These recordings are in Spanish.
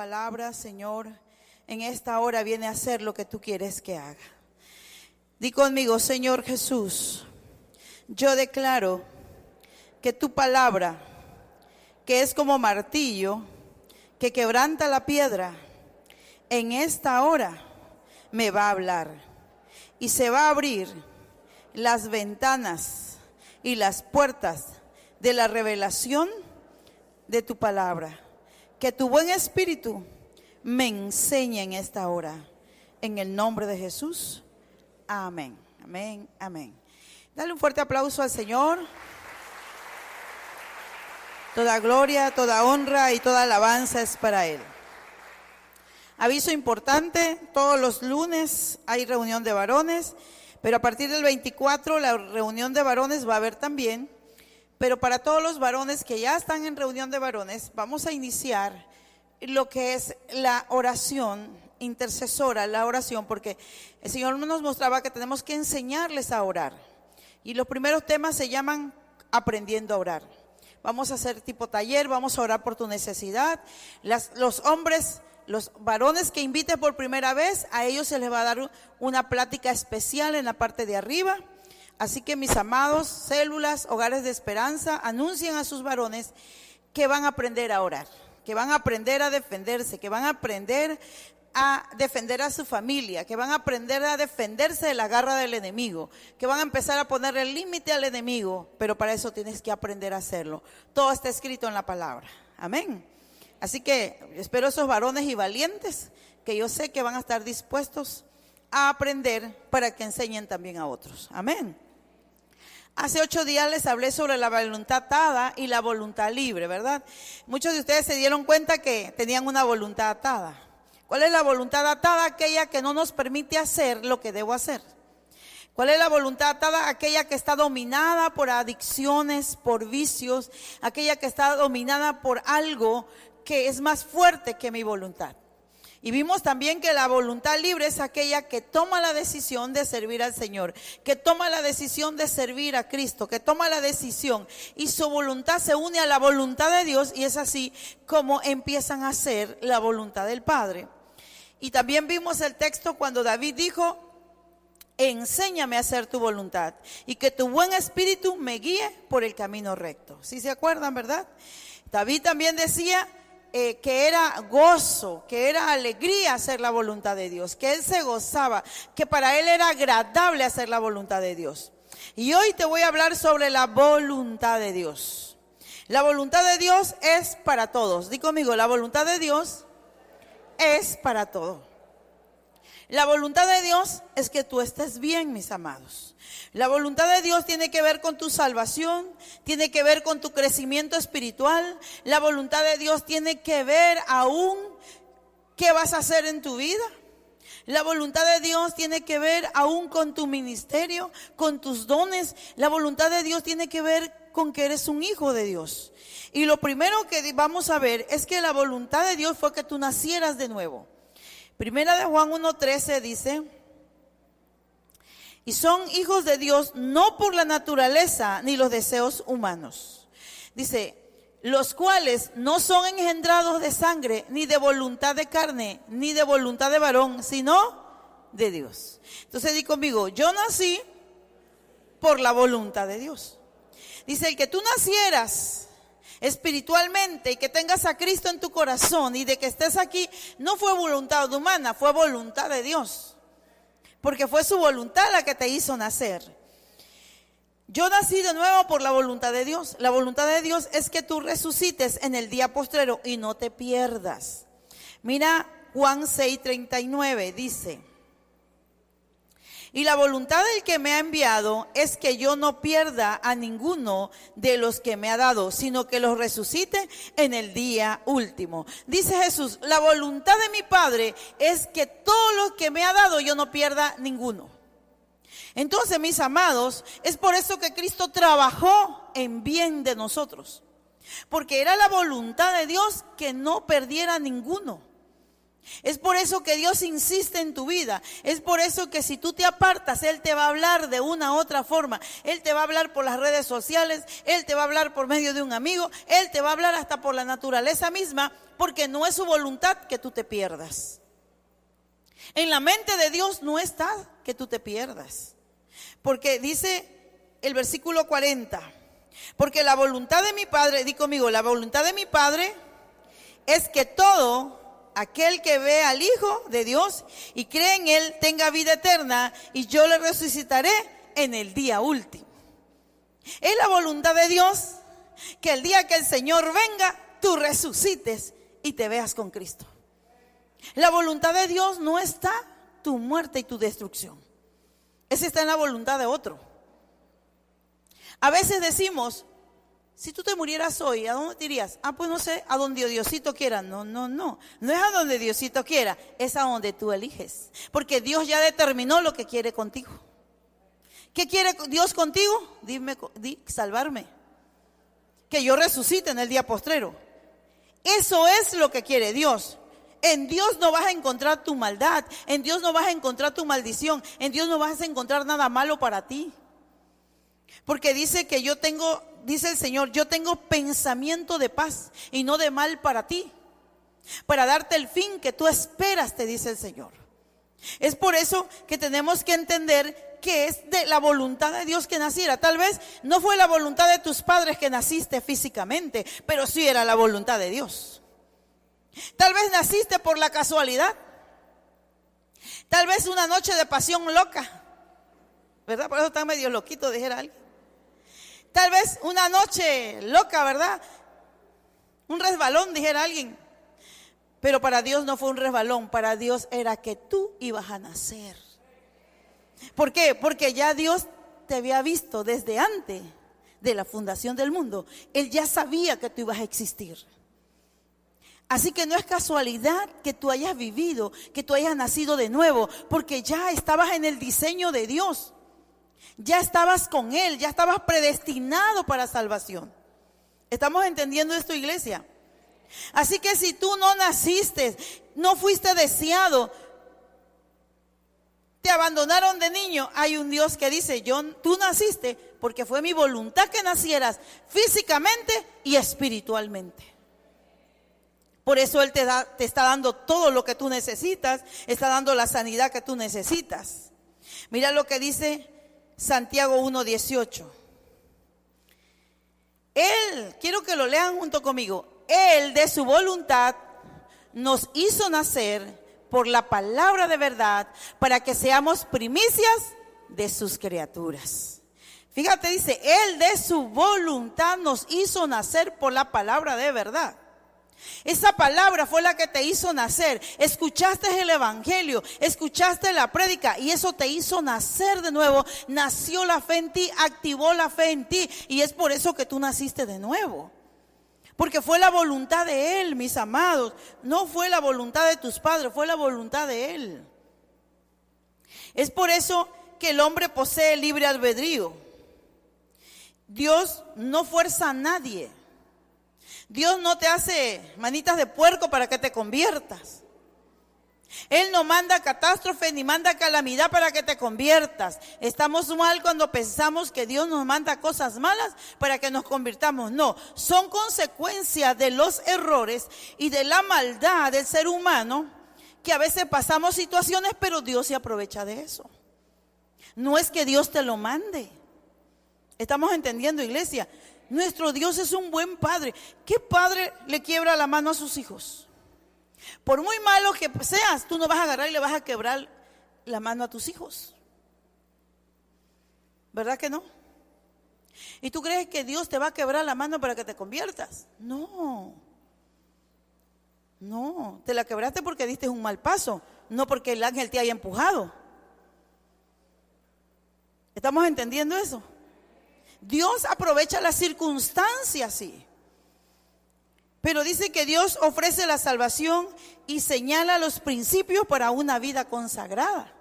palabra, Señor, en esta hora viene a hacer lo que tú quieres que haga. Di conmigo, Señor Jesús, yo declaro que tu palabra, que es como martillo, que quebranta la piedra, en esta hora me va a hablar y se va a abrir las ventanas y las puertas de la revelación de tu palabra. Que tu buen espíritu me enseñe en esta hora. En el nombre de Jesús. Amén, amén, amén. Dale un fuerte aplauso al Señor. Toda gloria, toda honra y toda alabanza es para Él. Aviso importante, todos los lunes hay reunión de varones, pero a partir del 24 la reunión de varones va a haber también. Pero para todos los varones que ya están en reunión de varones, vamos a iniciar lo que es la oración intercesora, la oración, porque el Señor nos mostraba que tenemos que enseñarles a orar. Y los primeros temas se llaman aprendiendo a orar. Vamos a hacer tipo taller, vamos a orar por tu necesidad. Los hombres, los varones que invites por primera vez, a ellos se les va a dar una plática especial en la parte de arriba. Así que mis amados, células, hogares de esperanza, anuncien a sus varones que van a aprender a orar, que van a aprender a defenderse, que van a aprender a defender a su familia, que van a aprender a defenderse de la garra del enemigo, que van a empezar a ponerle límite al enemigo, pero para eso tienes que aprender a hacerlo. Todo está escrito en la palabra. Amén. Así que espero esos varones y valientes que yo sé que van a estar dispuestos a aprender para que enseñen también a otros. Amén. Hace 8 días les hablé sobre la voluntad atada y la voluntad libre, ¿verdad? Muchos de ustedes se dieron cuenta que tenían una voluntad atada. ¿Cuál es la voluntad atada? Aquella que no nos permite hacer lo que debo hacer. ¿Cuál es la voluntad atada? Aquella que está dominada por adicciones, por vicios, aquella que está dominada por algo que es más fuerte que mi voluntad. Y vimos también que la voluntad libre es aquella que toma la decisión de servir al Señor, que toma la decisión de servir a Cristo, que toma la decisión y su voluntad se une a la voluntad de Dios, y es así como empiezan a hacer la voluntad del Padre. Y también vimos el texto cuando David dijo: enséñame a hacer tu voluntad y que tu buen espíritu me guíe por el camino recto. ¿Sí se acuerdan, verdad? David también decía que era gozo, que era alegría hacer la voluntad de Dios, que él se gozaba, que para él era agradable hacer la voluntad de Dios. Y hoy te voy a hablar sobre la voluntad de Dios. La voluntad de Dios es para todos. Di conmigo, la voluntad de Dios es para todos. La voluntad de Dios es que tú estés bien, mis amados. La voluntad de Dios tiene que ver con tu salvación, tiene que ver con tu crecimiento espiritual. La voluntad de Dios tiene que ver aún qué vas a hacer en tu vida. La voluntad de Dios tiene que ver aún con tu ministerio, con tus dones. La voluntad de Dios tiene que ver con que eres un hijo de Dios. Y lo primero que vamos a ver es que la voluntad de Dios fue que tú nacieras de nuevo. Primera de Juan 1:13 dice: y son hijos de Dios no por la naturaleza ni los deseos humanos. Dice, los cuales no son engendrados de sangre, ni de voluntad de carne, ni de voluntad de varón, sino de Dios. Entonces di conmigo, yo nací por la voluntad de Dios. Dice, el que tú nacieras espiritualmente y que tengas a Cristo en tu corazón y de que estés aquí, no fue voluntad humana, fue voluntad de Dios. Porque fue su voluntad la que te hizo nacer. Yo nací de nuevo por la voluntad de Dios. La voluntad de Dios es que tú resucites en el día postrero y no te pierdas. Mira Juan 6:39 dice: y la voluntad del que me ha enviado es que yo no pierda a ninguno de los que me ha dado, sino que los resucite en el día último. Dice Jesús, la voluntad de mi Padre es que todos los que me ha dado yo no pierda ninguno. Entonces, mis amados, es por eso que Cristo trabajó en bien de nosotros. Porque era la voluntad de Dios que no perdiera ninguno. Es por eso que Dios insiste en tu vida. Es por eso que si tú te apartas, Él te va a hablar de una u otra forma. Él te va a hablar por las redes sociales, Él te va a hablar por medio de un amigo, Él te va a hablar hasta por la naturaleza misma, porque no es su voluntad que tú te pierdas. En la mente de Dios no está que tú te pierdas. Porque dice el versículo 40, porque la voluntad de mi Padre, di conmigo, la voluntad de mi Padre es que todo aquel que ve al Hijo de Dios y cree en Él tenga vida eterna, y yo le resucitaré en el día último. Es la voluntad de Dios que el día que el Señor venga, tú resucites y te veas con Cristo. La voluntad de Dios no está tu muerte y tu destrucción. Esa está en la voluntad de otro. A veces decimos, si tú te murieras hoy, ¿a dónde te irías? Pues no sé, a donde Diosito quiera. No es a donde Diosito quiera, es a donde tú eliges. Porque Dios ya determinó lo que quiere contigo. ¿Qué quiere Dios contigo? Salvarme. Que yo resucite en el día postrero. Eso es lo que quiere Dios. En Dios no vas a encontrar tu maldad, en Dios no vas a encontrar tu maldición, en Dios no vas a encontrar nada malo para ti. Porque dice que dice el Señor, yo tengo pensamiento de paz y no de mal para ti, para darte el fin que tú esperas, te dice el Señor. Es por eso que tenemos que entender que es de la voluntad de Dios que naciera. Tal vez no fue la voluntad de tus padres que naciste físicamente, pero sí era la voluntad de Dios. Tal vez naciste por la casualidad. Tal vez una noche de pasión loca, ¿verdad? Por eso está medio loquito, dijera alguien. Tal vez una noche loca, ¿verdad? Un resbalón, dijera alguien. Pero para Dios no fue un resbalón, para Dios era que tú ibas a nacer. ¿Por qué? Porque ya Dios te había visto desde antes de la fundación del mundo. Él ya sabía que tú ibas a existir. Así que no es casualidad que tú hayas vivido, que tú hayas nacido de nuevo, porque ya estabas en el diseño de Dios. Ya estabas con Él, ya estabas predestinado para salvación. ¿Estamos entendiendo esto, iglesia? Así que si tú no naciste, no fuiste deseado, te abandonaron de niño, hay un Dios que dice, tú naciste porque fue mi voluntad que nacieras físicamente y espiritualmente. Por eso Él te está dando todo lo que tú necesitas, está dando la sanidad que tú necesitas. Mira lo que dice Santiago 1:18. Él, quiero que lo lean junto conmigo, Él de su voluntad nos hizo nacer por la palabra de verdad para que seamos primicias de sus criaturas. Fíjate, dice, Él de su voluntad nos hizo nacer por la palabra de verdad. Esa palabra fue la que te hizo nacer. Escuchaste el evangelio, escuchaste la prédica y eso te hizo nacer de nuevo. Nació la fe en ti, activó la fe en ti y es por eso que tú naciste de nuevo. Porque fue la voluntad de Él, mis amados. No fue la voluntad de tus padres, fue la voluntad de Él. Es por eso que el hombre posee libre albedrío. Dios no fuerza a nadie. Dios no te hace manitas de puerco para que te conviertas. Él no manda catástrofe ni manda calamidad para que te conviertas. Estamos mal cuando pensamos que Dios nos manda cosas malas para que nos convirtamos. No, son consecuencias de los errores y de la maldad del ser humano, que a veces pasamos situaciones, pero Dios se aprovecha de eso. No es que Dios te lo mande. ¿Estamos entendiendo, iglesia? Nuestro Dios es un buen padre. ¿Qué padre le quiebra la mano a sus hijos? Por muy malo que seas, tú no vas a agarrar y le vas a quebrar la mano a tus hijos. ¿Verdad que no? ¿Y tú crees que Dios te va a quebrar la mano para que te conviertas? No. No, te la quebraste porque diste un mal paso, no porque el ángel te haya empujado. ¿Estamos entendiendo eso? Dios aprovecha las circunstancias, sí. Pero dice que Dios ofrece la salvación y señala los principios para una vida consagrada.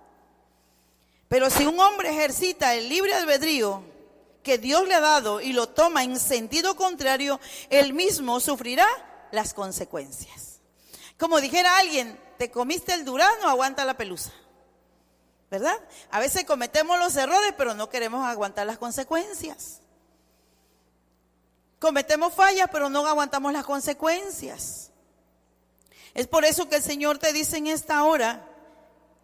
Pero si un hombre ejercita el libre albedrío que Dios le ha dado y lo toma en sentido contrario, él mismo sufrirá las consecuencias. Como dijera alguien, ¿te comiste el durazno? Aguanta la pelusa. ¿Verdad? A veces cometemos los errores, pero no queremos aguantar las consecuencias. Cometemos fallas, pero no aguantamos las consecuencias. Es por eso que el Señor te dice en esta hora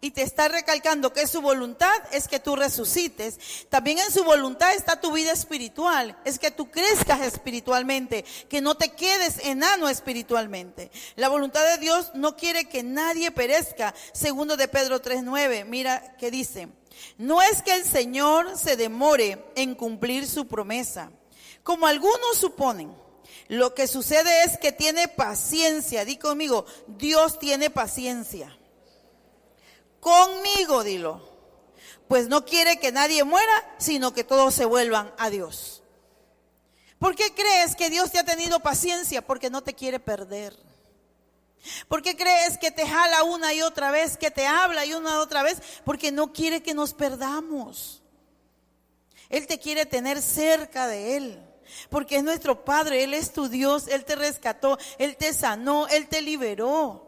y te está recalcando que su voluntad es que tú resucites. También en su voluntad está tu vida espiritual, es que tú crezcas espiritualmente, que no te quedes enano espiritualmente. La voluntad de Dios no quiere que nadie perezca. Segundo de Pedro 3:9, mira que dice: no es que el Señor se demore en cumplir su promesa, como algunos suponen. Lo que sucede es que tiene paciencia. Di conmigo, Dios tiene paciencia conmigo, dilo, pues no quiere que nadie muera, sino que todos se vuelvan a Dios. ¿Por qué crees que Dios te ha tenido paciencia? Porque no te quiere perder. ¿Por qué crees que te jala una y otra vez, que te habla y una y otra vez? Porque no quiere que nos perdamos. Él te quiere tener cerca de Él, porque es nuestro Padre, Él es tu Dios, Él te rescató, Él te sanó, Él te liberó.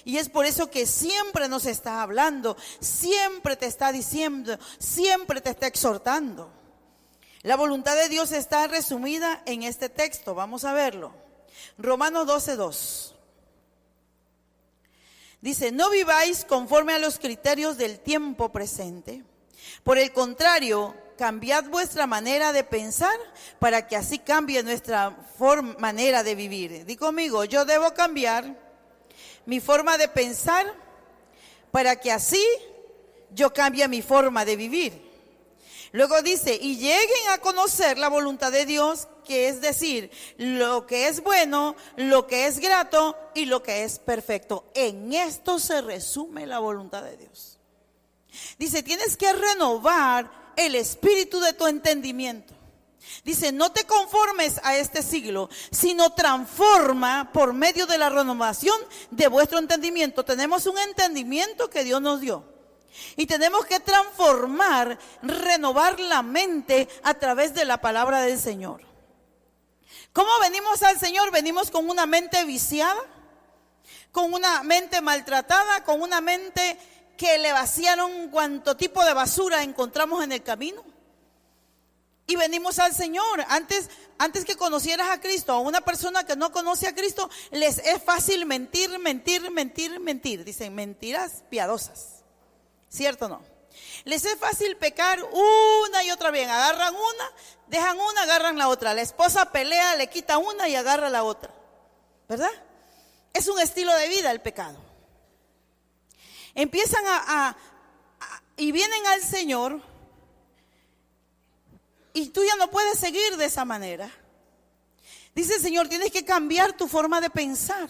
Y es por eso que siempre nos está hablando, siempre te está diciendo, siempre te está exhortando. La voluntad de Dios está resumida en este texto, vamos a verlo. Romanos 12:2. Dice: no viváis conforme a los criterios del tiempo presente. Por el contrario, cambiad vuestra manera de pensar para que así cambie nuestra manera de vivir. Di conmigo, yo debo cambiar mi forma de pensar para que así yo cambie mi forma de vivir. Luego dice: y lleguen a conocer la voluntad de Dios, que es decir, lo que es bueno, lo que es grato y lo que es perfecto. En esto se resume la voluntad de Dios. Dice, tienes que renovar el espíritu de tu entendimiento. Dice, no te conformes a este siglo, sino transforma por medio de la renovación de vuestro entendimiento. Tenemos un entendimiento que Dios nos dio y tenemos que transformar, renovar la mente a través de la palabra del Señor. ¿Cómo venimos al Señor? Venimos con una mente viciada, con una mente maltratada, con una mente que le vaciaron cuanto tipo de basura encontramos en el camino. Y venimos al Señor. Antes que conocieras a Cristo, a una persona que no conoce a Cristo, les es fácil mentir. Dicen mentiras piadosas. ¿Cierto o no? Les es fácil pecar una y otra vez. Agarran una, dejan una, agarran la otra. La esposa pelea, le quita una y agarra la otra. ¿Verdad? Es un estilo de vida el pecado. Empiezan y vienen al Señor. Y tú ya no puedes seguir de esa manera. Dice el Señor, tienes que cambiar tu forma de pensar.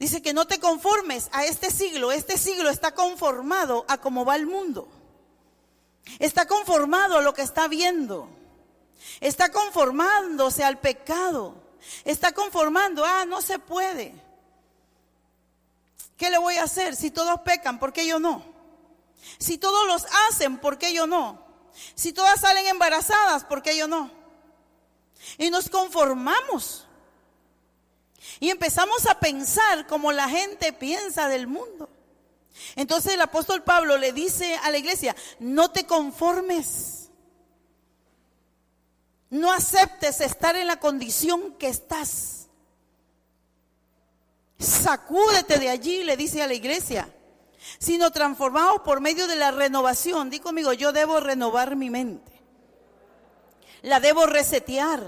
Dice que no te conformes a este siglo. Este siglo está conformado a cómo va el mundo. Está conformado a lo que está viendo. Está conformándose al pecado. Está conformando, no se puede. ¿Qué le voy a hacer? Si todos pecan, ¿por qué yo no? Si todos los hacen, ¿por qué yo no? Si todas salen embarazadas, ¿por qué yo no? Y nos conformamos. Y empezamos a pensar como la gente piensa del mundo. Entonces el apóstol Pablo le dice a la iglesia, no te conformes. No aceptes estar en la condición que estás. Sacúdete de allí, le dice a la iglesia. Sino transformados por medio de la renovación. Di conmigo, yo debo renovar mi mente. La debo resetear.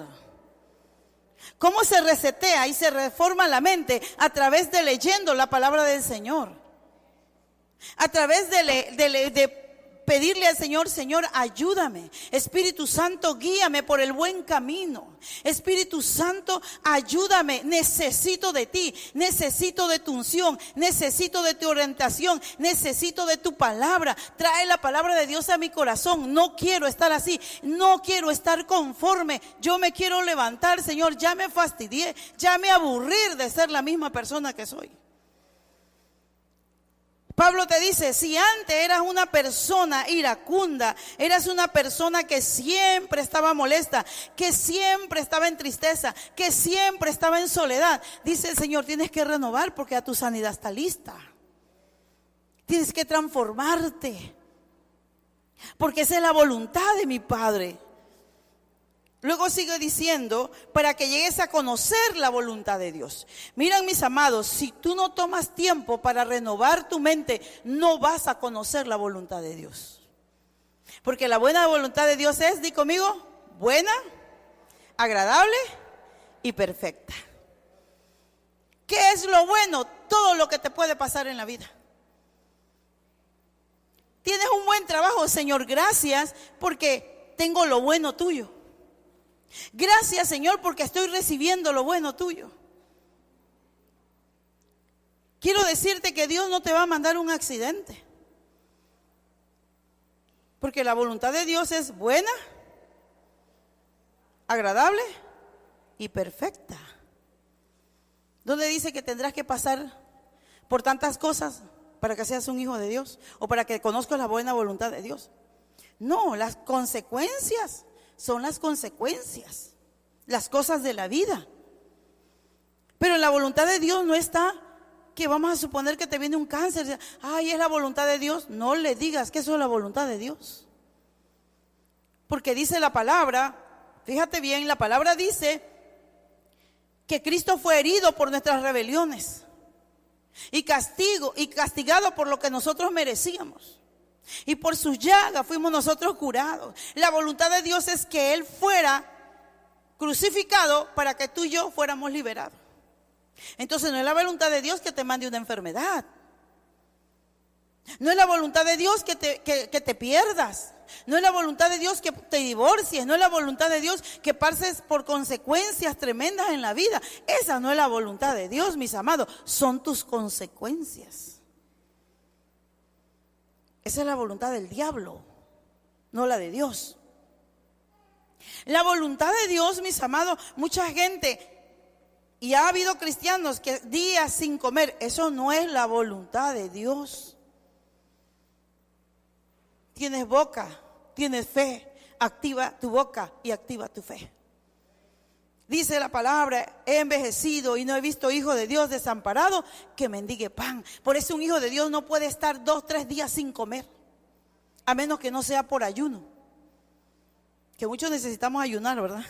¿Cómo se resetea y se reforma la mente? A través de leyendo la palabra del Señor. A través de pedirle al Señor, Señor, ayúdame. Espíritu Santo, guíame por el buen camino. Espíritu Santo, ayúdame. Necesito de ti, necesito de tu unción, necesito de tu orientación, necesito de tu palabra. Trae la palabra de Dios a mi corazón. No quiero estar así, no quiero estar conforme. Yo me quiero levantar, Señor. Ya me fastidié, ya me aburrí de ser la misma persona que soy. Pablo te dice, si antes eras una persona iracunda, eras una persona que siempre estaba molesta, que siempre estaba en tristeza, que siempre estaba en soledad, dice el Señor, tienes que renovar porque ya tu sanidad está lista. Tienes que transformarte, porque esa es la voluntad de mi Padre. Luego sigue diciendo, para que llegues a conocer la voluntad de Dios. Miren, mis amados, si tú no tomas tiempo para renovar tu mente, no vas a conocer la voluntad de Dios. Porque la buena voluntad de Dios es, di conmigo, buena, agradable y perfecta. ¿Qué es lo bueno? Todo lo que te puede pasar en la vida. Tienes un buen trabajo, Señor, gracias porque tengo lo bueno tuyo. Gracias, Señor, porque estoy recibiendo lo bueno tuyo. Quiero decirte que Dios no te va a mandar un accidente, porque la voluntad de Dios es buena, agradable y perfecta. ¿Dónde dice que tendrás que pasar por tantas cosas para que seas un hijo de Dios o para que conozcas la buena voluntad de Dios? No, las consecuencias son las consecuencias, las cosas de la vida. Pero en la voluntad de Dios no está que vamos a suponer que te viene un cáncer. Ay, es la voluntad de Dios. No le digas que eso es la voluntad de Dios. Porque dice la palabra, fíjate bien, la palabra dice que Cristo fue herido por nuestras rebeliones y castigado por lo que nosotros merecíamos. Y por sus llagas fuimos nosotros curados. La voluntad de Dios es que Él fuera crucificado para que tú y yo fuéramos liberados. Entonces no es la voluntad de Dios que te mande una enfermedad. No es la voluntad de Dios que te pierdas. No es la voluntad de Dios que te divorcies. No es la voluntad de Dios que pases por consecuencias tremendas en la vida. Esa no es la voluntad de Dios, mis amados. Son tus consecuencias. Esa es la voluntad del diablo, no la de Dios. La voluntad de Dios, mis amados, mucha gente, y ha habido cristianos que días sin comer, eso no es la voluntad de Dios. Tienes boca, tienes fe, activa tu boca y activa tu fe. Dice la palabra, he envejecido y no he visto hijo de Dios desamparado que mendigue pan. Por eso un hijo de Dios no puede estar 2-3 días sin comer, a menos que no sea por ayuno. Que muchos necesitamos ayunar, ¿verdad?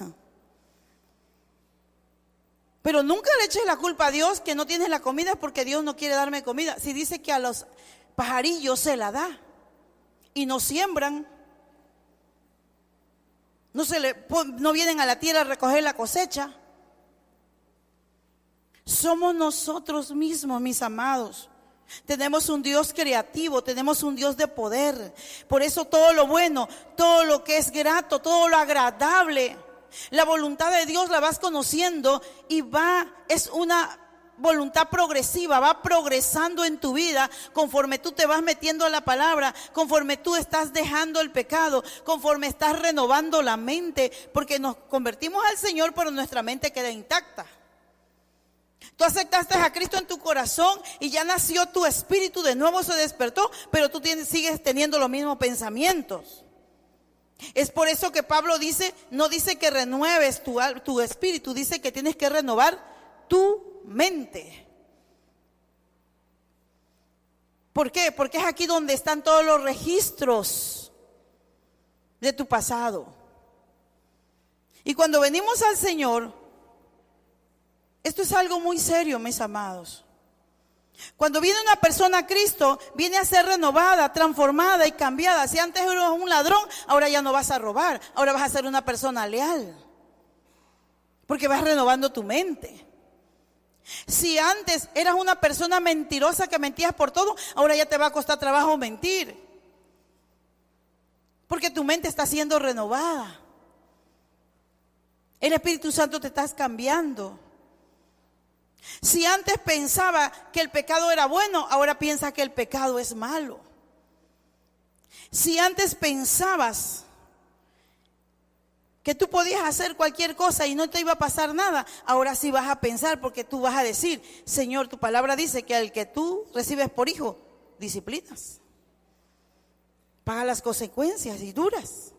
Pero nunca le eches la culpa a Dios que no tienes la comida porque Dios no quiere darme comida. Si dice que a los pajarillos se la da y no siembran, no vienen a la tierra a recoger la cosecha. Somos nosotros mismos, mis amados. Tenemos un Dios creativo, tenemos un Dios de poder. Por eso todo lo bueno, todo lo que es grato, todo lo agradable, la voluntad de Dios la vas conociendo y es una voluntad progresiva, va progresando en tu vida conforme tú te vas metiendo a la palabra, conforme tú estás dejando el pecado, conforme estás renovando la mente, porque nos convertimos al Señor, pero nuestra mente queda intacta. Tú aceptaste a Cristo en tu corazón y ya nació tu espíritu, de nuevo se despertó, pero tú sigues teniendo los mismos pensamientos. Es por eso que Pablo dice, no dice que renueves tu espíritu, dice que tienes que renovar tu mente. ¿Por qué? Porque es aquí donde están todos los registros de tu pasado. Y cuando venimos al Señor, esto es algo muy serio, mis amados. Cuando viene una persona a Cristo, viene a ser renovada, transformada y cambiada. Si antes eras un ladrón, ahora ya no vas a robar, ahora vas a ser una persona leal, porque vas renovando tu mente. Si antes eras una persona mentirosa que mentías por todo, ahora ya te va a costar trabajo mentir, porque tu mente está siendo renovada. El Espíritu Santo te está cambiando. Si antes pensaba que el pecado era bueno, ahora piensa que el pecado es malo. Si antes pensabas que tú podías hacer cualquier cosa y no te iba a pasar nada, ahora sí vas a pensar, porque tú vas a decir, Señor, tu palabra dice que al que tú recibes por hijo, disciplinas. Paga las consecuencias y duras.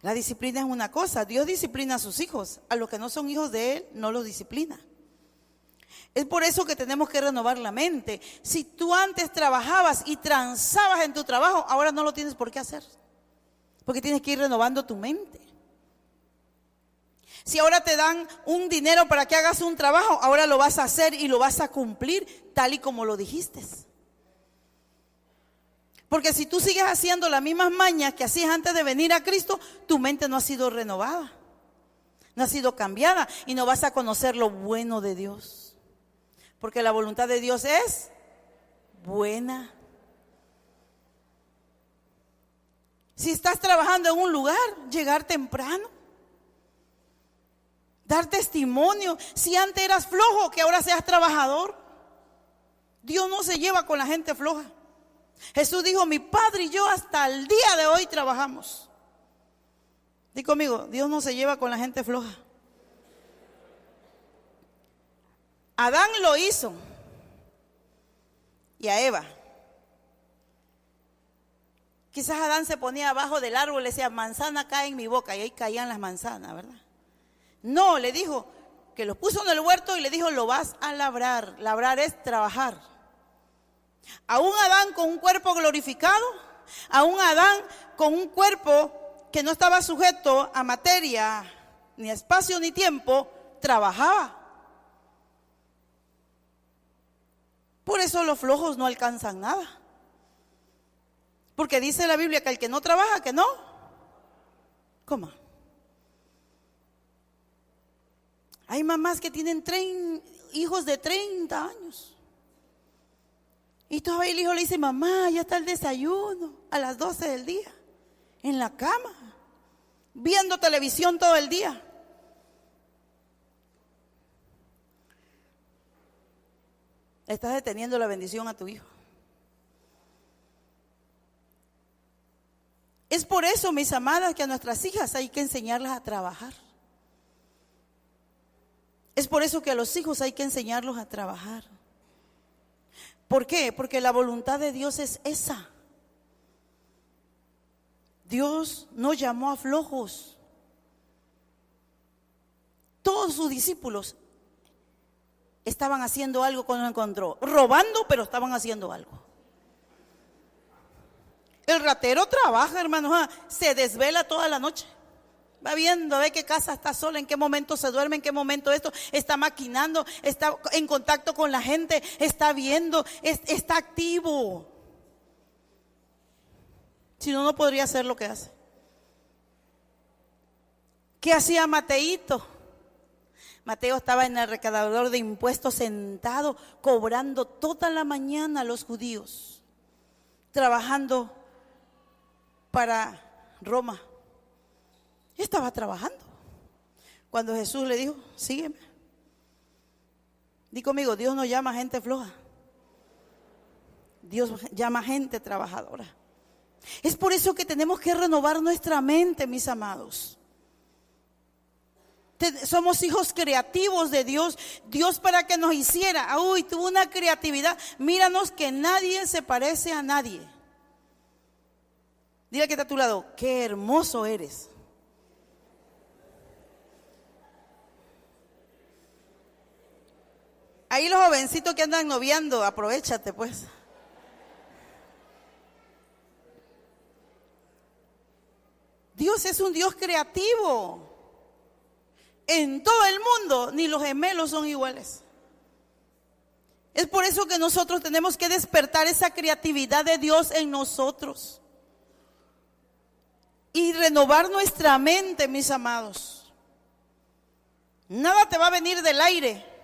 La disciplina es una cosa. Dios disciplina a sus hijos. A los que no son hijos de Él, no los disciplina. Es por eso que tenemos que renovar la mente. Si tú antes trabajabas y transabas en tu trabajo, ahora no lo tienes por qué hacer. Porque tienes que ir renovando tu mente. Si ahora te dan un dinero para que hagas un trabajo, ahora lo vas a hacer y lo vas a cumplir tal y como lo dijiste. Porque si tú sigues haciendo las mismas mañas que hacías antes de venir a Cristo, tu mente no ha sido renovada, no ha sido cambiada y no vas a conocer lo bueno de Dios. Porque la voluntad de Dios es buena. Si estás trabajando en un lugar, llegar temprano. Dar testimonio. Si antes eras flojo, que ahora seas trabajador. Dios no se lleva con la gente floja. Jesús dijo, mi Padre y yo hasta el día de hoy trabajamos. Di conmigo, Dios no se lleva con la gente floja. Adán lo hizo. Y a Eva. Quizás Adán se ponía abajo del árbol y le decía, manzana cae en mi boca. Y ahí caían las manzanas, ¿verdad? No, le dijo que lo puso en el huerto y le dijo, lo vas a labrar. Labrar es trabajar. A un Adán con un cuerpo glorificado, a un Adán con un cuerpo que no estaba sujeto a materia, ni a espacio, ni tiempo, trabajaba. Por eso los flojos no alcanzan nada. Porque dice la Biblia que el que no trabaja, que no coma. Hay mamás que tienen hijos de 30 años. Y todavía el hijo le dice, mamá, ya está el desayuno a las 12 del día. En la cama. Viendo televisión todo el día. Estás deteniendo la bendición a tu hijo. Es por eso, mis amadas, que a nuestras hijas hay que enseñarlas a trabajar. Es por eso que a los hijos hay que enseñarlos a trabajar. ¿Por qué? Porque la voluntad de Dios es esa. Dios no llamó a flojos. Todos sus discípulos estaban haciendo algo cuando lo encontró. Robando, pero estaban haciendo algo. El ratero trabaja, hermanos, se desvela toda la noche. Va viendo a ver qué casa está sola, en qué momento se duerme, en qué momento esto, está maquinando, está en contacto con la gente, está viendo, está activo. Si no, no podría hacer lo que hace. ¿Qué hacía Mateito? Mateo estaba en el recaudador de impuestos sentado, cobrando toda la mañana a los judíos, trabajando para Roma. Estaba trabajando. Cuando Jesús le dijo, sígueme. Di conmigo, Dios no llama a gente floja. Dios llama a gente trabajadora. Es por eso que tenemos que renovar nuestra mente, mis amados. Somos hijos creativos de Dios. Dios para que nos hiciera, tuvo una creatividad. Míranos que nadie se parece a nadie. Dile que está a tu lado, qué hermoso eres. Ahí los jovencitos que andan noviando, aprovéchate pues. Dios es un Dios creativo. En todo el mundo, ni los gemelos son iguales. Es por eso que nosotros tenemos que despertar esa creatividad de Dios en nosotros. Y renovar nuestra mente, mis amados. Nada te va a venir del aire.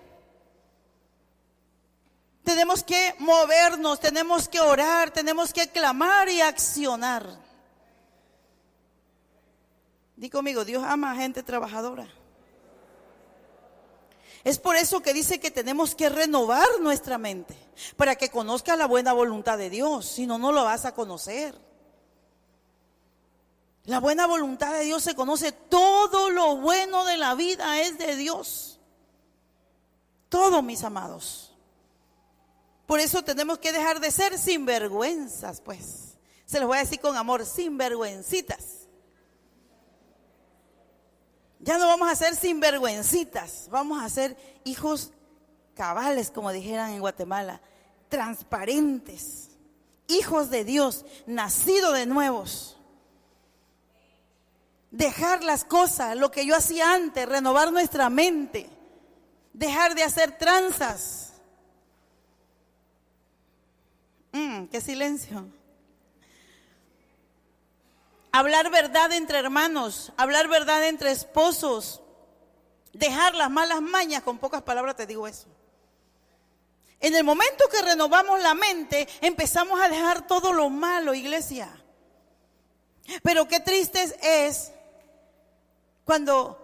Tenemos que movernos, tenemos que orar, tenemos que clamar y accionar. Di conmigo, Dios ama a gente trabajadora. Es por eso que dice que tenemos que renovar nuestra mente, para que conozcas la buena voluntad de Dios, si no, no lo vas a conocer. La buena voluntad de Dios se conoce, todo lo bueno de la vida es de Dios. Todo, mis amados. Por eso tenemos que dejar de ser sinvergüenzas, pues. Se los voy a decir con amor, sinvergüencitas. Ya no vamos a ser sinvergüencitas, vamos a ser hijos cabales, como dijeran en Guatemala, transparentes, hijos de Dios, nacidos de nuevos. Dejar las cosas, lo que yo hacía antes, renovar nuestra mente, dejar de hacer tranzas. Qué silencio. Hablar verdad entre hermanos, hablar verdad entre esposos, dejar las malas mañas, con pocas palabras te digo eso. En el momento que renovamos la mente, empezamos a dejar todo lo malo, iglesia. Pero qué triste es cuando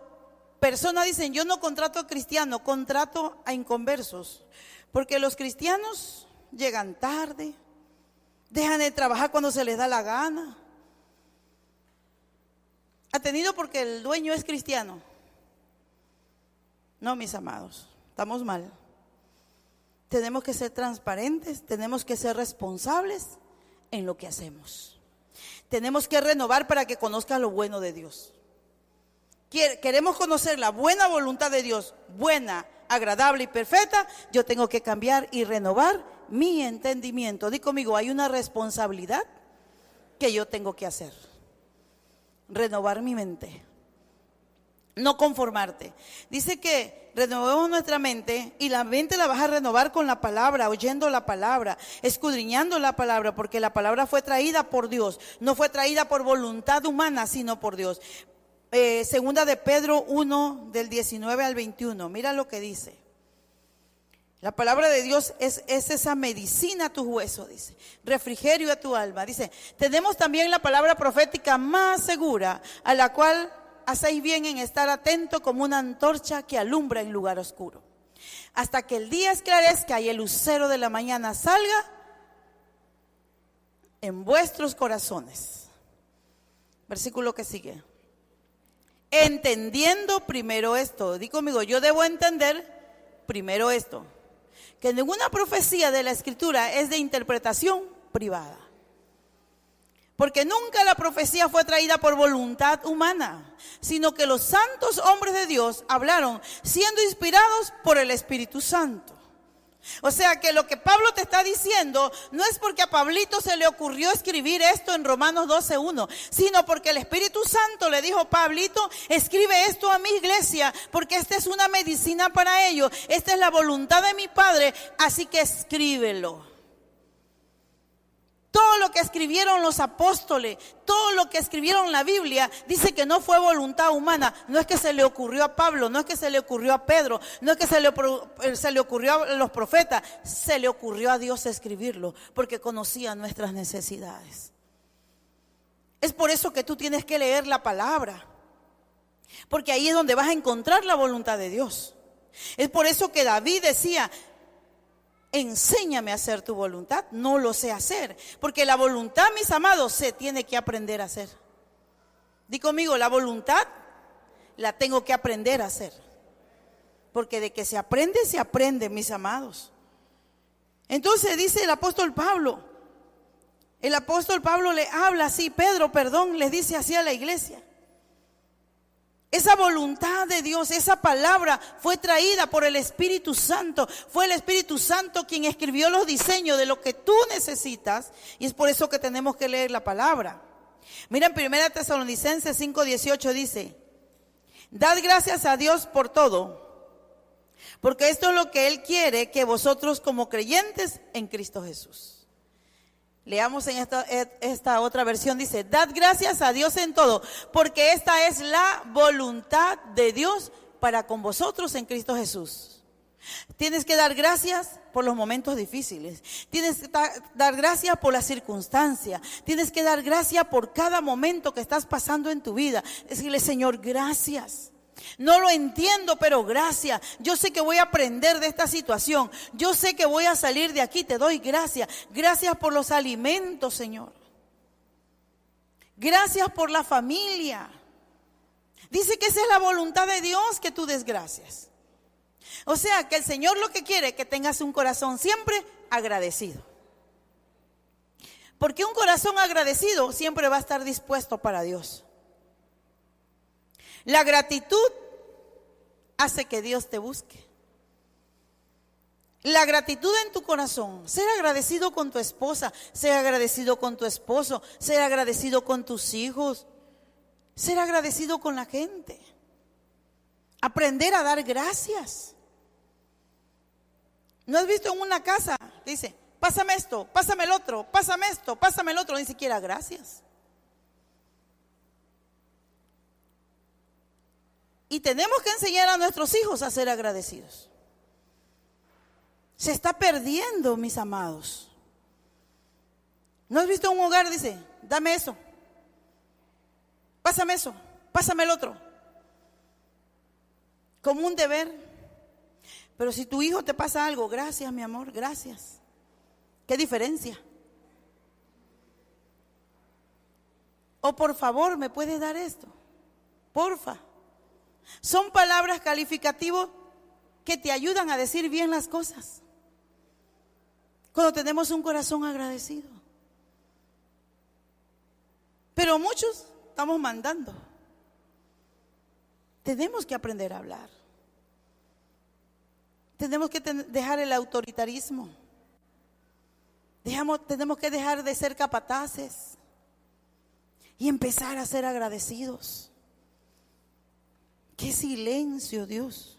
personas dicen, yo no contrato a cristianos, contrato a inconversos. Porque los cristianos llegan tarde, dejan de trabajar cuando se les da la gana. ¿Atendido porque el dueño es cristiano? No, mis amados, estamos mal. Tenemos que ser transparentes, tenemos que ser responsables en lo que hacemos. Tenemos que renovar para que conozcas lo bueno de Dios. Queremos conocer la buena voluntad de Dios, buena, agradable y perfecta. Yo tengo que cambiar y renovar mi entendimiento. Di conmigo, hay una responsabilidad que yo tengo que hacer. Renovar mi mente. No conformarte. Dice que renovemos nuestra mente, y la mente la vas a renovar con la palabra, oyendo la palabra, escudriñando la palabra, porque la palabra fue traída por Dios, no fue traída por voluntad humana, sino por Dios. Segunda de Pedro 1, del 19 al 21, mira lo que dice. La palabra de Dios es esa medicina a tus huesos, dice, refrigerio a tu alma. Dice, tenemos también la palabra profética más segura, a la cual hacéis bien en estar atento como una antorcha que alumbra en lugar oscuro, hasta que el día esclarezca y el lucero de la mañana salga en vuestros corazones. Versículo que sigue. Entendiendo primero esto, di conmigo, yo debo entender primero esto, que ninguna profecía de la Escritura es de interpretación privada. Porque nunca la profecía fue traída por voluntad humana, sino que los santos hombres de Dios hablaron siendo inspirados por el Espíritu Santo. O sea que lo que Pablo te está diciendo no es porque a Pablito se le ocurrió escribir esto en Romanos 12:1, sino porque el Espíritu Santo le dijo, Pablito, escribe esto a mi iglesia, porque esta es una medicina para ellos, esta es la voluntad de mi Padre, así que escríbelo. Todo lo que escribieron los apóstoles, todo lo que escribieron la Biblia, dice que no fue voluntad humana. No es que se le ocurrió a Pablo, no es que se le ocurrió a Pedro, no es que se le ocurrió a los profetas, se le ocurrió a Dios escribirlo, porque conocía nuestras necesidades. Es por eso que tú tienes que leer la palabra, porque ahí es donde vas a encontrar la voluntad de Dios. Es por eso que David decía, enséñame a hacer tu voluntad. No lo sé hacer, porque la voluntad, mis amados, se tiene que aprender a hacer. Di conmigo, la voluntad la tengo que aprender a hacer, porque de que se aprende, mis amados. Entonces dice el apóstol Pablo le habla así, les dice así a la iglesia. Esa voluntad de Dios, esa palabra fue traída por el Espíritu Santo. Fue el Espíritu Santo quien escribió los diseños de lo que tú necesitas, y es por eso que tenemos que leer la palabra. Mira, en 1 Tesalonicenses 5:18 dice, dad gracias a Dios por todo, porque esto es lo que Él quiere que vosotros como creyentes en Cristo Jesús. Leamos en esta otra versión, dice, dad gracias a Dios en todo, porque esta es la voluntad de Dios para con vosotros en Cristo Jesús. Tienes que dar gracias por los momentos difíciles, tienes que dar gracias por las circunstancias, tienes que dar gracias por cada momento que estás pasando en tu vida. Decirle, Señor, gracias. No lo entiendo, pero gracias. Yo sé que voy a aprender de esta situación. Yo sé que voy a salir de aquí. Te doy gracias. Gracias por los alimentos, Señor. Gracias por la familia. Dice que esa es la voluntad de Dios, que tú des gracias. O sea que el Señor lo que quiere es que tengas un corazón siempre agradecido. Porque un corazón agradecido siempre va a estar dispuesto para Dios. La gratitud hace que Dios te busque. La gratitud en tu corazón, ser agradecido con tu esposa, ser agradecido con tu esposo, ser agradecido con tus hijos, ser agradecido con la gente. Aprender a dar gracias. ¿No has visto en una casa? Dice, pásame esto, pásame el otro, pásame esto, pásame el otro, ni siquiera gracias. Y tenemos que enseñar a nuestros hijos a ser agradecidos. Se está perdiendo, mis amados. ¿No has visto un hogar? Dice, dame eso, pásame eso, pásame el otro. Como un deber. Pero si tu hijo te pasa algo, gracias, mi amor, gracias. ¿Qué diferencia? O por favor, ¿me puedes dar esto? Porfa. Son palabras calificativas que te ayudan a decir bien las cosas. Cuando tenemos un corazón agradecido. Pero muchos estamos mandando. Tenemos que aprender a hablar. Tenemos que dejar el autoritarismo. Tenemos que dejar de ser capataces y empezar a ser agradecidos. Qué silencio, Dios.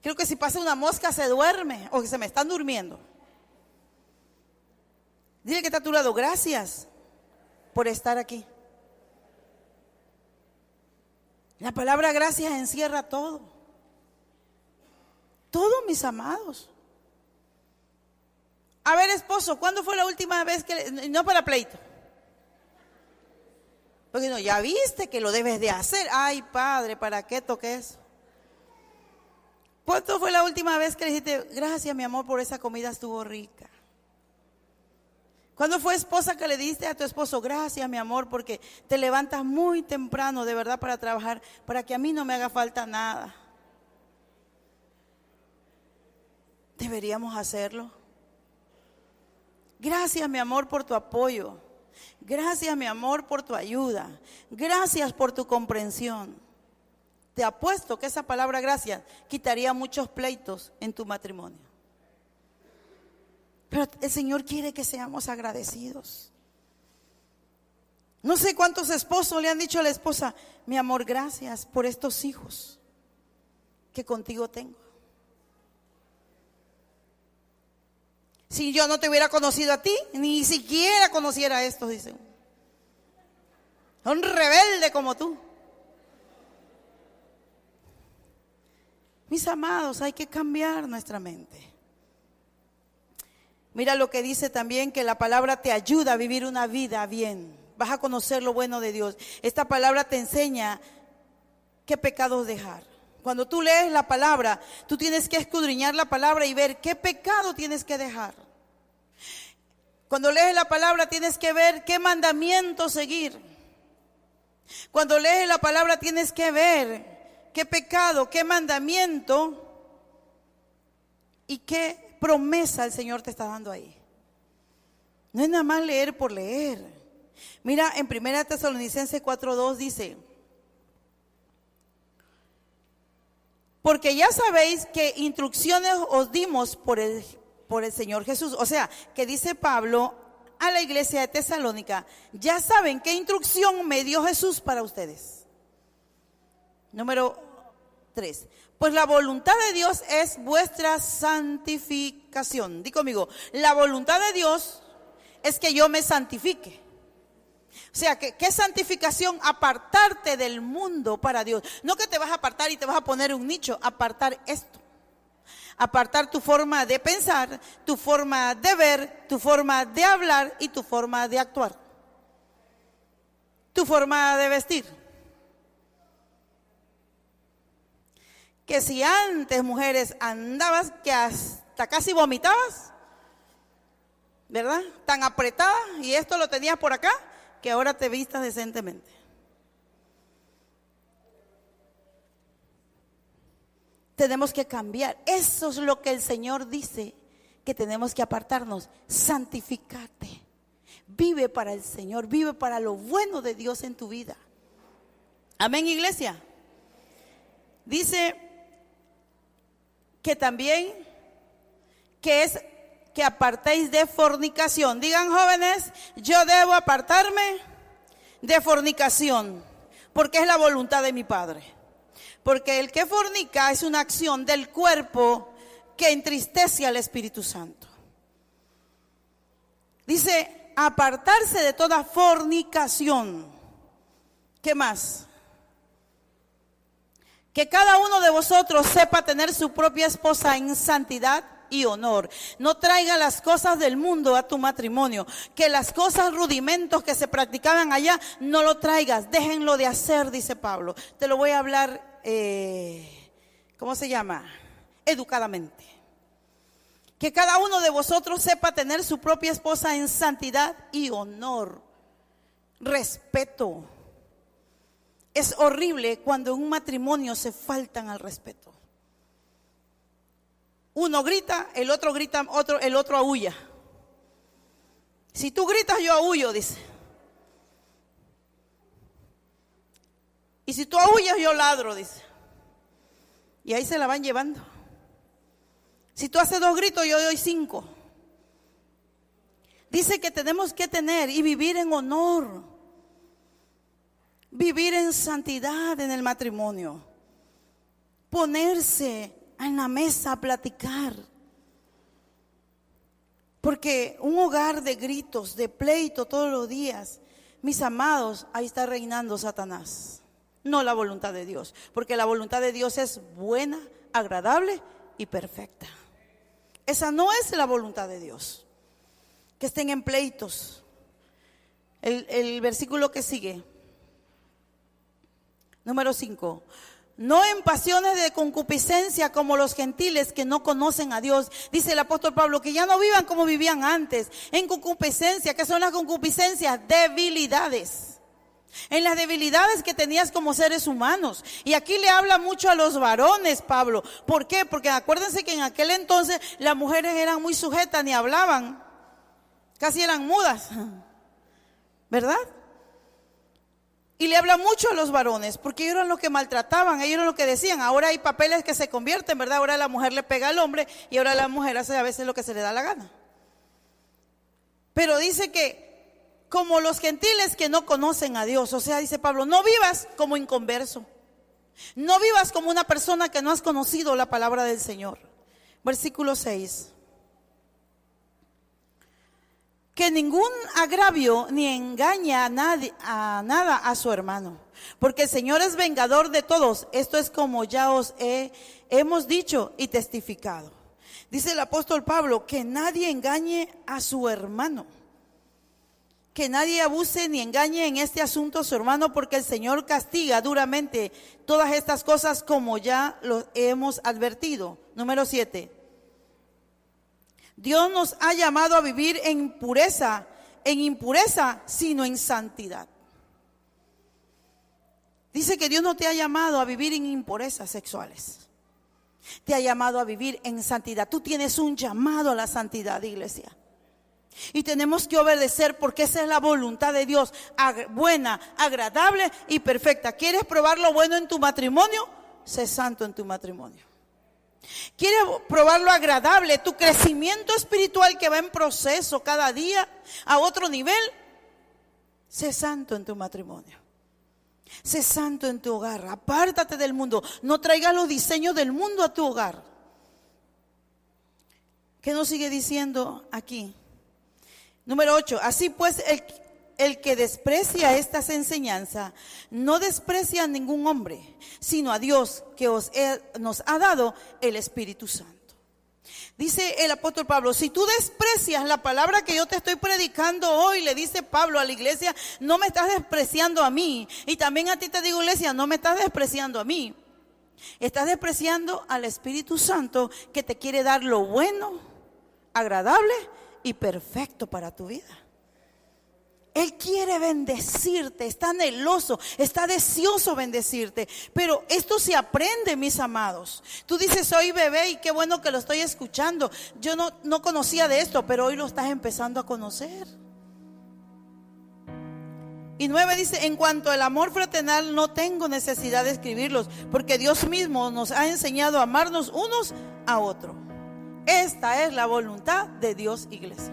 Creo que si pasa una mosca se duerme o que se me están durmiendo. Dile que está a tu lado, gracias por estar aquí. La palabra gracias encierra todo. Todo, mis amados. A ver, esposo, ¿cuándo fue la última vez que... No para pleito. Porque no, ya viste que lo debes de hacer. Ay, padre, ¿para qué toqué eso? ¿Cuándo fue la última vez que le dijiste, gracias, mi amor, por esa comida, estuvo rica? ¿Cuándo fue, esposa, que le dijiste a tu esposo, gracias, mi amor, porque te levantas muy temprano, de verdad, para trabajar, para que a mí no me haga falta nada? Deberíamos hacerlo. Gracias, mi amor, por tu apoyo. Gracias, mi amor, por tu ayuda. Gracias por tu comprensión. Te apuesto que esa palabra gracias quitaría muchos pleitos en tu matrimonio. Pero el Señor quiere que seamos agradecidos. No sé cuántos esposos le han dicho a la esposa, mi amor, gracias por estos hijos que contigo tengo. Si yo no te hubiera conocido a ti, ni siquiera conociera a estos, dicen. Son rebeldes como tú. Mis amados, hay que cambiar nuestra mente. Mira lo que dice también, que la palabra te ayuda a vivir una vida bien. Vas a conocer lo bueno de Dios. Esta palabra te enseña qué pecados dejar. Cuando tú lees la palabra, tú tienes que escudriñar la palabra y ver qué pecado tienes que dejar. Cuando lees la palabra tienes que ver qué mandamiento seguir. Cuando lees la palabra tienes que ver qué pecado, qué mandamiento y qué promesa el Señor te está dando ahí. No es nada más leer por leer. Mira, en 1 Tesalonicenses 4:2 dice, porque ya sabéis que instrucciones os dimos por el Señor Jesús. O sea, que dice Pablo a la iglesia de Tesalónica, ya saben qué instrucción me dio Jesús para ustedes. Número 3. Pues la voluntad de Dios es vuestra santificación. Di conmigo, la voluntad de Dios es que yo me santifique. O sea, ¿qué santificación? Apartarte del mundo para Dios. No que te vas a apartar y te vas a poner un nicho, apartar esto. Apartar tu forma de pensar, tu forma de ver, tu forma de hablar y tu forma de actuar. Tu forma de vestir. Que si antes, mujeres, andabas que hasta casi vomitabas, ¿verdad? Tan apretada y esto lo tenías por acá, que ahora te vistas decentemente. Tenemos que cambiar. Eso es lo que el Señor dice, que tenemos que apartarnos. Santificate. Vive para el Señor, vive para lo bueno de Dios en tu vida. Amén, iglesia. Dice que también que es que apartéis de fornicación. Digan, jóvenes, yo debo apartarme de fornicación, porque es la voluntad de mi Padre. Porque el que fornica es una acción del cuerpo que entristece al Espíritu Santo. Dice, apartarse de toda fornicación. ¿Qué más? Que cada uno de vosotros sepa tener su propia esposa en santidad y honor. No traiga las cosas del mundo a tu matrimonio. Que las cosas, rudimentos que se practicaban allá, no lo traigas. Déjenlo de hacer, dice Pablo. Te lo voy a hablar, ¿cómo se llama? Educadamente. Que cada uno de vosotros sepa tener su propia esposa en santidad y honor. Respeto. Es horrible cuando en un matrimonio se faltan al respeto. Uno grita, el otro grita, el otro aúlla. Si tú gritas, yo aúllo, dice. Y si tú aúllas, yo ladro, dice. Y ahí se la van llevando. Si tú haces 2 gritos, yo doy 5. Dice que tenemos que tener y vivir en honor. Vivir en santidad en el matrimonio. Ponerse en la mesa a platicar. Porque un hogar de gritos, de pleito todos los días, mis amados, ahí está reinando Satanás. No la voluntad de Dios. Porque la voluntad de Dios es buena, agradable y perfecta. Esa no es la voluntad de Dios. Que estén en pleitos. El versículo que sigue. Número 5. No en pasiones de concupiscencia como los gentiles que no conocen a Dios. Dice el apóstol Pablo que ya no vivan como vivían antes. En concupiscencia. ¿Qué son las concupiscencias? Debilidades. En las debilidades que tenías como seres humanos. Y aquí le habla mucho a los varones, Pablo. ¿Por qué? Porque acuérdense que en aquel entonces las mujeres eran muy sujetas, ni hablaban. Casi eran mudas. ¿Verdad? Y le habla mucho a los varones, porque ellos eran los que maltrataban, ellos eran los que decían. Ahora hay papeles que se convierten, ¿verdad? Ahora la mujer le pega al hombre y ahora la mujer hace a veces lo que se le da la gana. Pero dice que como los gentiles que no conocen a Dios, o sea, dice Pablo, no vivas como inconverso. No vivas como una persona que no has conocido la palabra del Señor. Versículo 6. Que ningún agravio ni engaña a nada a su hermano, porque el Señor es vengador de todos. Esto es como ya os hemos dicho y testificado. Dice el apóstol Pablo, que nadie engañe a su hermano, que nadie abuse ni engañe en este asunto a su hermano, porque el Señor castiga duramente todas estas cosas como ya lo hemos advertido. Número 7. Dios nos ha llamado a vivir en impureza, sino en santidad. Dice que Dios no te ha llamado a vivir en impurezas sexuales. Te ha llamado a vivir en santidad. Tú tienes un llamado a la santidad, iglesia. Y tenemos que obedecer porque esa es la voluntad de Dios, buena, agradable y perfecta. ¿Quieres probar lo bueno en tu matrimonio? Sé santo en tu matrimonio. ¿Quieres probar lo agradable, tu crecimiento espiritual que va en proceso cada día a otro nivel? Sé santo en tu matrimonio. Sé santo en tu hogar. Apártate del mundo. No traigas los diseños del mundo a tu hogar. ¿Qué nos sigue diciendo aquí? Número 8. Así pues, el que desprecia estas enseñanzas no desprecia a ningún hombre, sino a Dios que nos ha dado el Espíritu Santo. Dice el apóstol Pablo, si tú desprecias la palabra que yo te estoy predicando hoy, le dice Pablo a la iglesia, no me estás despreciando a mí. Y también a ti te digo, iglesia, no me estás despreciando a mí. Estás despreciando al Espíritu Santo que te quiere dar lo bueno, agradable y perfecto para tu vida. Él quiere bendecirte, está anheloso, está deseoso bendecirte. Pero esto se aprende, mis amados. Tú dices, soy bebé y qué bueno que lo estoy escuchando. Yo no conocía de esto, pero hoy lo estás empezando a conocer. Y 9 dice, en cuanto al amor fraternal no tengo necesidad de escribirlos, porque Dios mismo nos ha enseñado a amarnos unos a otros. Esta es la voluntad de Dios, iglesia.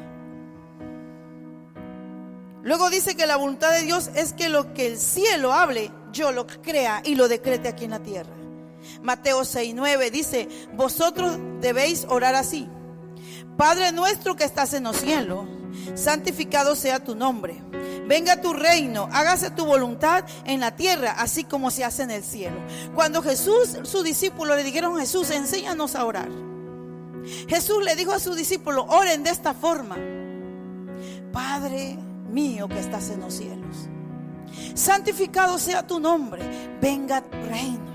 Luego dice que la voluntad de Dios es que lo que el cielo hable, yo lo crea y lo decrete aquí en la tierra. Mateo 6:9 dice, vosotros debéis orar así: Padre nuestro que estás en los cielos, santificado sea tu nombre. Venga tu reino, hágase tu voluntad en la tierra, así como se hace en el cielo. Cuando Jesús, sus discípulos le dijeron, Jesús, enséñanos a orar. Jesús le dijo a sus discípulos, oren de esta forma: Padre mío que estás en los cielos, santificado sea tu nombre, venga tu reino.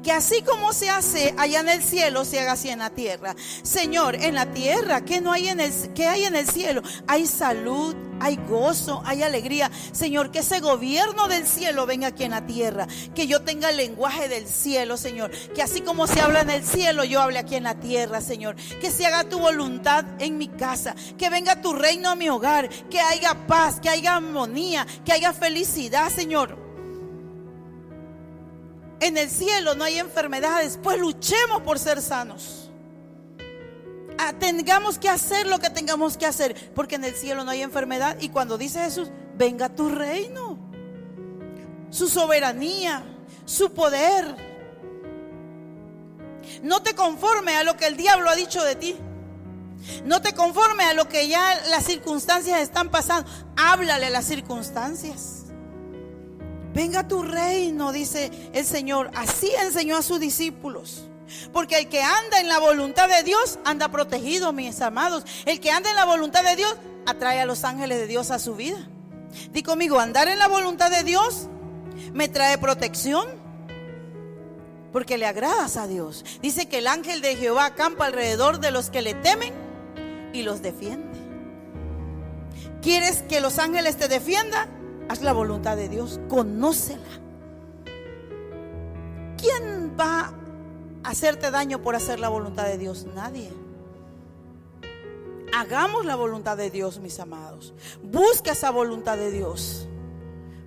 Que así como se hace allá en el cielo, se haga así en la tierra. Señor, en la tierra, ¿qué hay en el cielo? Hay salud, hay gozo, hay alegría. Señor, que ese gobierno del cielo venga aquí en la tierra. Que yo tenga el lenguaje del cielo, Señor. Que así como se habla en el cielo, yo hable aquí en la tierra, Señor. Que se haga tu voluntad en mi casa. Que venga tu reino a mi hogar. Que haya paz, que haya armonía, que haya felicidad, Señor. En el cielo no hay enfermedades, pues luchemos por ser sanos. Tengamos que hacer lo que tengamos que hacer, porque en el cielo no hay enfermedad. Y cuando dice Jesús, venga tu reino, su soberanía, su poder. No te conformes a lo que el diablo ha dicho de ti. No te conformes a lo que ya las circunstancias están pasando. Háblale a las circunstancias. Venga tu reino, dice el Señor. Así enseñó a sus discípulos. Porque el que anda en la voluntad de Dios anda protegido, mis amados. El que anda en la voluntad de Dios atrae a los ángeles de Dios a su vida. Di conmigo, andar en la voluntad de Dios me trae protección, porque le agradas a Dios. Dice que el ángel de Jehová acampa alrededor de los que le temen y los defiende. ¿Quieres que los ángeles te defiendan? Haz la voluntad de Dios, conócela. ¿Quién va a hacerte daño por hacer la voluntad de Dios? Nadie. Hagamos la voluntad de Dios, mis amados. Busca esa voluntad de Dios.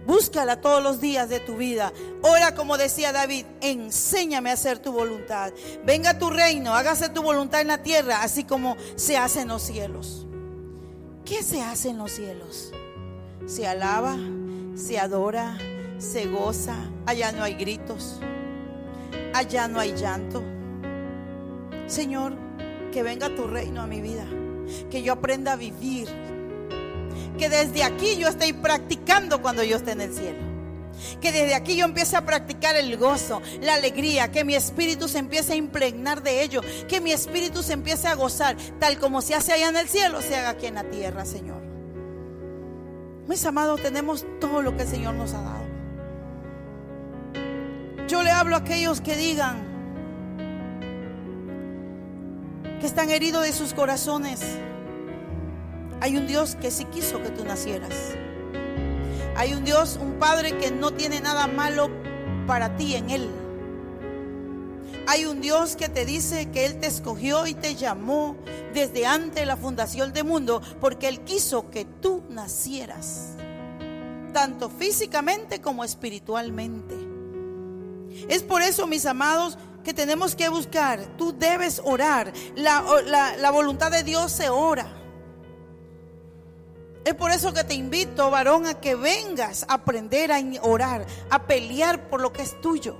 Búscala todos los días de tu vida. Ora como decía David, enséñame a hacer tu voluntad. Venga tu reino, hágase tu voluntad en la tierra, así como se hace en los cielos. ¿Qué se hace en los cielos? Se alaba, se adora, se goza. Allá no hay gritos, allá no hay llanto. Señor, que venga tu reino a mi vida, que yo aprenda a vivir, que desde aquí yo esté practicando cuando yo esté en el cielo, que desde aquí yo empiece a practicar el gozo, la alegría, que mi espíritu se empiece a impregnar de ello, que mi espíritu se empiece a gozar, tal como se hace allá en el cielo, se haga aquí en la tierra, Señor. Mis amados, tenemos todo lo que el Señor nos ha dado. Yo le hablo a aquellos que digan que están heridos de sus corazones. Hay un Dios que sí quiso que tú nacieras. Hay un Dios, un Padre que no tiene nada malo para ti en Él. Hay un Dios que te dice que Él te escogió y te llamó desde antes de la fundación del mundo, porque Él quiso que tú nacieras, tanto físicamente como espiritualmente. Es por eso, mis amados, que tenemos que buscar. Tú debes orar. La voluntad de Dios se ora. Es por eso que te invito, varón, a que vengas a aprender a orar, a pelear por lo que es tuyo,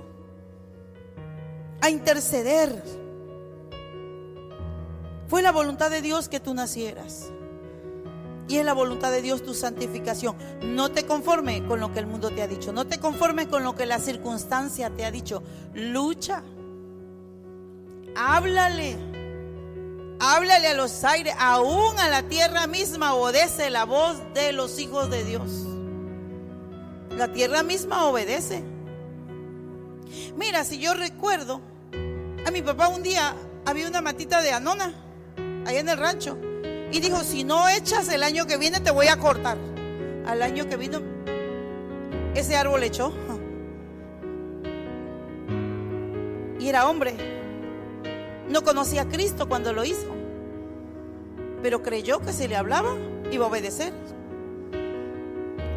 a interceder. Fue la voluntad de Dios que tú nacieras, y es la voluntad de Dios tu santificación. No te conformes con lo que el mundo te ha dicho, no te conformes con lo que la circunstancia te ha dicho. Lucha, háblale a los aires, aún a la tierra misma obedece la voz de los hijos de Dios. La tierra misma obedece. Mira, si yo recuerdo, a mi papá un día había una matita de anona allá en el rancho, Y dijo, si no echas el año que viene te voy a cortar. Al año que vino, ese árbol echó. Y era hombre. No conocía a Cristo cuando lo hizo, pero creyó que si le hablaba iba a obedecer.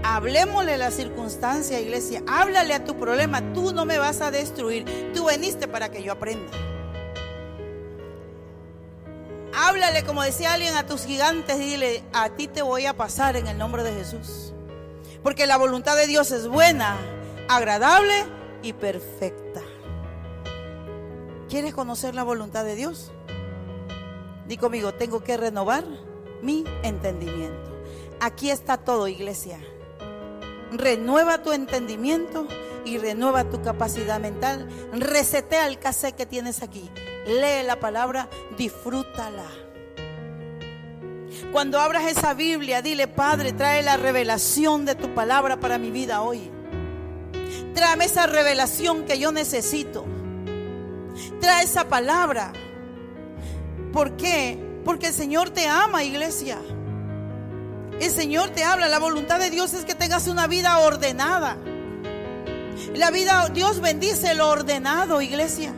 Hablemosle la circunstancia, iglesia. Háblale a tu problema. Tú no me vas a destruir. Tú viniste para que yo aprenda. Háblale, como decía alguien, a tus gigantes. Dile, a ti te voy a pasar en el nombre de Jesús. Porque la voluntad de Dios es buena, agradable y perfecta. ¿Quieres conocer la voluntad de Dios? Di conmigo, tengo que renovar mi entendimiento. Aquí está todo, iglesia. Renueva tu entendimiento y renueva tu capacidad mental. Resetea el cassette que tienes aquí. Lee la palabra, disfrútala. Cuando abras esa Biblia, dile, Padre, trae la revelación de tu palabra para mi vida hoy. Tráeme esa revelación que yo necesito. Trae esa palabra. ¿Por qué? Porque el Señor te ama, iglesia. El Señor te habla. La voluntad de Dios es que tengas una vida ordenada. La vida, Dios bendice lo ordenado, iglesia.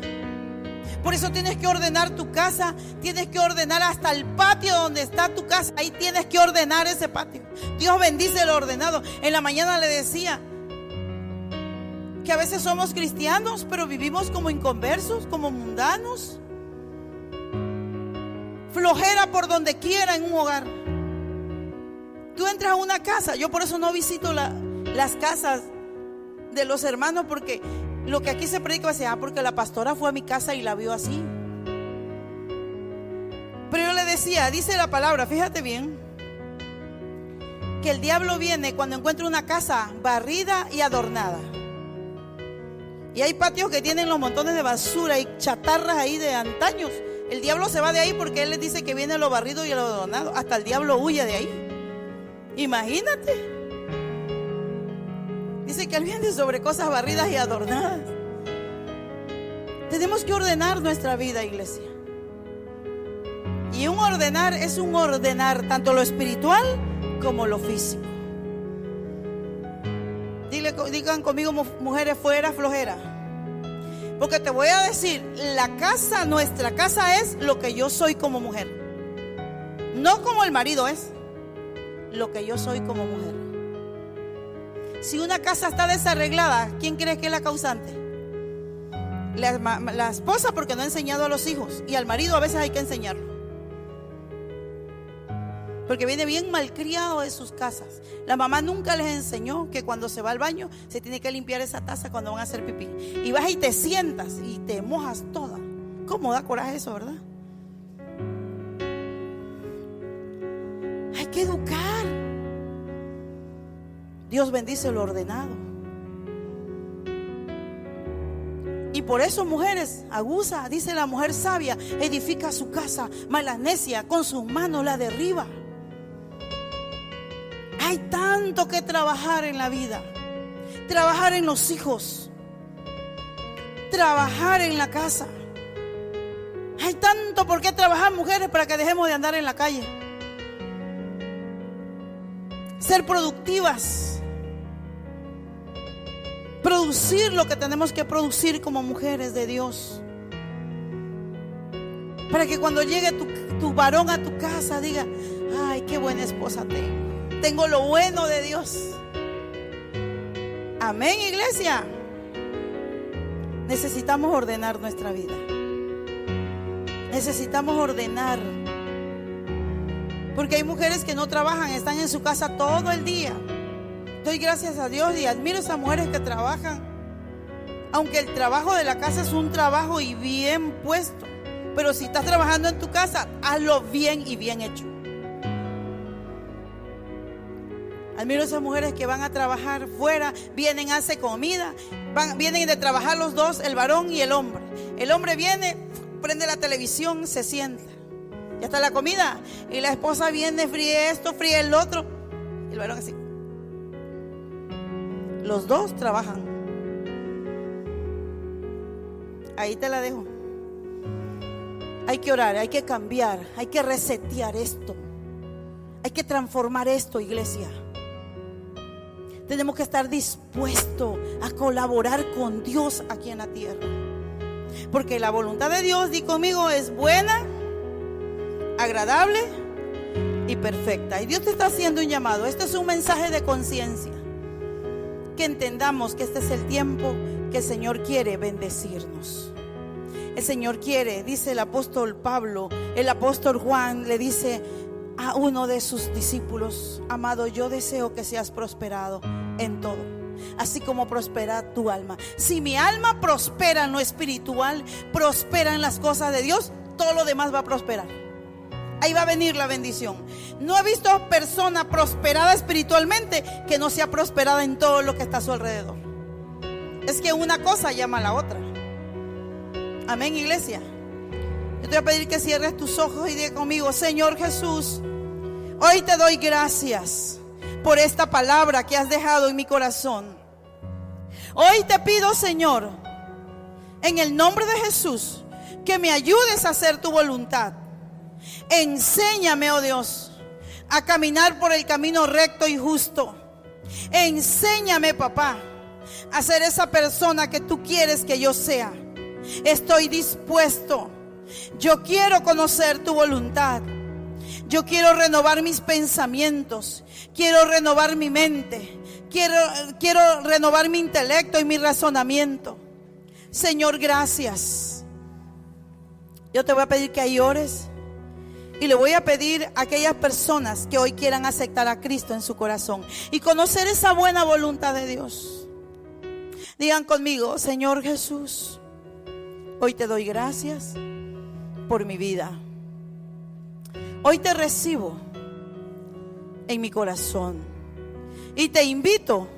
Por eso tienes que ordenar tu casa. Tienes que ordenar hasta el patio donde está tu casa. Ahí tienes que ordenar ese patio. Dios bendice lo ordenado. En la mañana le decía que a veces somos cristianos, pero vivimos como inconversos, como mundanos. Flojera por donde quiera en un hogar. Tú entras a una casa. Yo por eso no visito las casas de los hermanos, porque lo que aquí se predica va a ser, porque la pastora fue a mi casa y la vio así. Pero yo le decía, dice la palabra, fíjate bien, que el diablo viene cuando encuentra una casa barrida y adornada. Y hay patios que tienen los montones de basura y chatarras ahí de antaños. El diablo se va de ahí porque él les dice que viene lo barrido y lo adornado. Hasta el diablo huye de ahí. Imagínate. Dice que él viene sobre cosas barridas y adornadas. Tenemos que ordenar nuestra vida, iglesia. Y un ordenar es un ordenar tanto lo espiritual como lo físico. Digan conmigo, mujeres, fuera flojera. Porque te voy a decir, nuestra casa es lo que yo soy como mujer. No como el marido es, lo que yo soy como mujer. Si una casa está desarreglada, ¿quién crees que es la causante? La esposa, porque no ha enseñado a los hijos. Y al marido a veces hay que enseñarlo, porque viene bien malcriado de sus casas. La mamá nunca les enseñó que cuando se va al baño se tiene que limpiar esa taza cuando van a hacer pipí. Y vas y te sientas y te mojas toda. ¿Cómo da coraje eso, verdad? Hay que educar. Dios bendice lo ordenado. Y por eso, mujeres, aguza, dice la mujer sabia, edifica su casa, mas la necia con sus manos la derriba. Hay tanto que trabajar en la vida. Trabajar en los hijos. Trabajar en la casa. Hay tanto por qué trabajar, mujeres, para que dejemos de andar en la calle. Ser productivas. Producir lo que tenemos que producir como mujeres de Dios. Para que cuando llegue tu varón a tu casa diga, ay, qué buena esposa tengo. Tengo lo bueno de Dios. Amén, iglesia. Necesitamos ordenar nuestra vida. Necesitamos ordenar. Porque hay mujeres que no trabajan, están en su casa todo el día. Doy gracias a Dios y admiro a esas mujeres que trabajan. Aunque el trabajo de la casa es un trabajo y bien puesto. Pero si estás trabajando en tu casa, hazlo bien y bien hecho. Admiro a esas mujeres que van a trabajar fuera, vienen, hacen comida, vienen de trabajar los dos, el varón y el hombre. El hombre viene, prende la televisión, se sienta. Ya está la comida. Y la esposa viene, fríe esto, fríe el otro. Y el varón así. Los dos trabajan. Ahí te la dejo. Hay que orar, hay que cambiar, hay que resetear esto. Hay que transformar esto, iglesia. Tenemos que estar dispuestos a colaborar con Dios aquí en la tierra. Porque la voluntad de Dios, di conmigo, es buena, agradable y perfecta. Y Dios te está haciendo un llamado. Este es un mensaje de conciencia. Que entendamos que este es el tiempo que el Señor quiere bendecirnos. El Señor quiere, dice el apóstol Pablo, el apóstol Juan le dice a uno de sus discípulos: amado, yo deseo que seas prosperado en todo, así como prospera tu alma. Si mi alma prospera en lo espiritual, prospera en las cosas de Dios, todo lo demás va a prosperar. Ahí va a venir la bendición. No he visto persona prosperada espiritualmente que no sea prosperada en todo lo que está a su alrededor. Es que una cosa llama a la otra. Amén, iglesia. Yo te voy a pedir que cierres tus ojos y diga conmigo: Señor Jesús, hoy te doy gracias por esta palabra que has dejado en mi corazón. Hoy te pido, Señor, en el nombre de Jesús, que me ayudes a hacer tu voluntad. Enséñame, oh Dios, a caminar por el camino recto y justo. Enséñame, papá, a ser esa persona que tú quieres que yo sea. Estoy dispuesto. Yo quiero conocer tu voluntad. Yo quiero renovar mis pensamientos. Quiero renovar mi mente. Quiero renovar mi intelecto y mi razonamiento. Señor, gracias. Yo te voy a pedir que ahí ores. Y le voy a pedir a aquellas personas que hoy quieran aceptar a Cristo en su corazón y conocer esa buena voluntad de Dios. Digan conmigo: Señor Jesús, hoy te doy gracias por mi vida. Hoy te recibo en mi corazón y te invito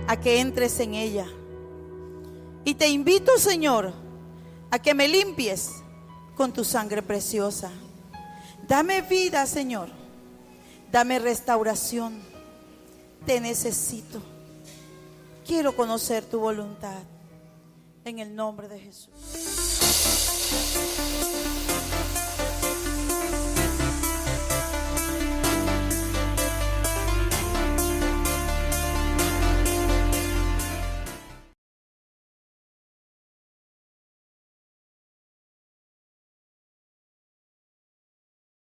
a que entres en ella. Y te invito, Señor, a que me limpies con tu sangre preciosa. Dame vida, Señor. Dame restauración. Te necesito. Quiero conocer tu voluntad. En el nombre de Jesús.